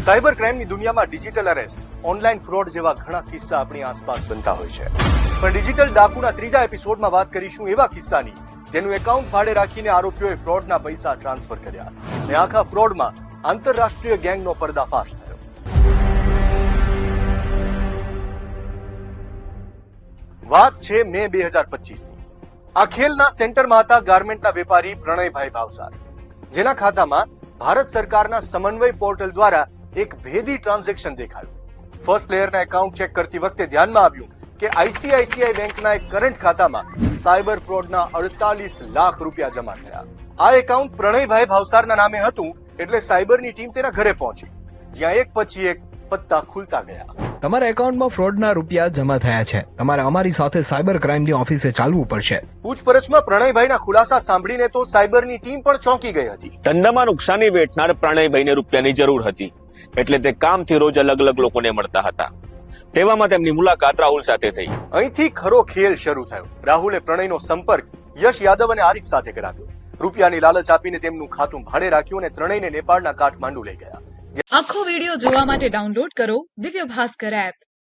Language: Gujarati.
સાયબર ક્રાઇમની દુનિયામાં ડિજિટલ અરેસ્ટ, ઓનલાઈન ફ્રોડ જેવા ઘણા કિસ્સા આપણી આસપાસ બનતા હોય છે. પણ ડિજિટલ ડાકુના ત્રીજા એપિસોડમાં વાત કરીશું એવા કિસ્સાની જેનું એકાઉન્ટ ભાડે રાખીને આરોપીઓએ ફ્રોડના પૈસા ટ્રાન્સફર કર્યા અને આખા ફ્રોડમાં આંતરરાષ્ટ્રીય ગેંગનો પર્દાફાશ થયો. વાત છે મે 2025ની. આ ખેલના સેન્ટરમાં હતા ગાર્મેન્ટના વેપારી પ્રણયભાઈ ભાવસાર, જેના ખાતામાં ભારત સરકારના સમન્વય પોર્ટલ દ્વારા એક ભેદી ટ્રાન્ઝેક્શન દેખાયું. ફર્સ્ટ લેયરના એકાઉન્ટ ચેક કરતી વખતે ધ્યાનમાં આવ્યું કે આઈસીઆઈસીઆઈ બેંકના એક કરંટ ખાતામાં સાયબર ફ્રોડના 48 લાખ રૂપિયા જમા થયા. આ એકાઉન્ટ પ્રણયભાઈ ભાવસારના નામે હતું એટલે સાયબરની ટીમ તેના ઘરે પહોંચી, જ્યાં એક પછી એક પત્તા ખુલતા ગયા. તમારા એકાઉન્ટમાં ફ્રોડના રૂપિયા જમા થયા છે. તમારે અમારી સાથે સાયબર ક્રાઇમની ઓફિસે ચાલવું પડશે. પૂછપરછમાં પ્રણયભાઈના ખુલાસા સાંભળીને તો સાયબરની ટીમ પણ ચોંકી ગઈ હતી. ધંધામાં નુકસાની વેઠનાર પ્રણયભાઈને રૂપિયાની જરૂર હતી, એટલે તે કામથી રોજ અલગ અલગ લોકોને મળતા હતા. તેવામાં તેમની મુલાકાત રાહુલ સાથે થઈ. અહીંથી ખરો ખેલ શરૂ થયો. રાહુલે પ્રણયનો સંપર્ક યશ યાદવ અને આરિફ સાથે કરાવ્યો. રૂપિયાની લાલચ આપીને તેમનું ખાતું ભાડે રાખ્યું અને ત્રણેયને નેપાળના કાઠમાંડુ લઈ ગયા. આખો વિડિયો જોવા માટે ડાઉનલોડ કરો દિવ્ય ભાસ્કર એપ.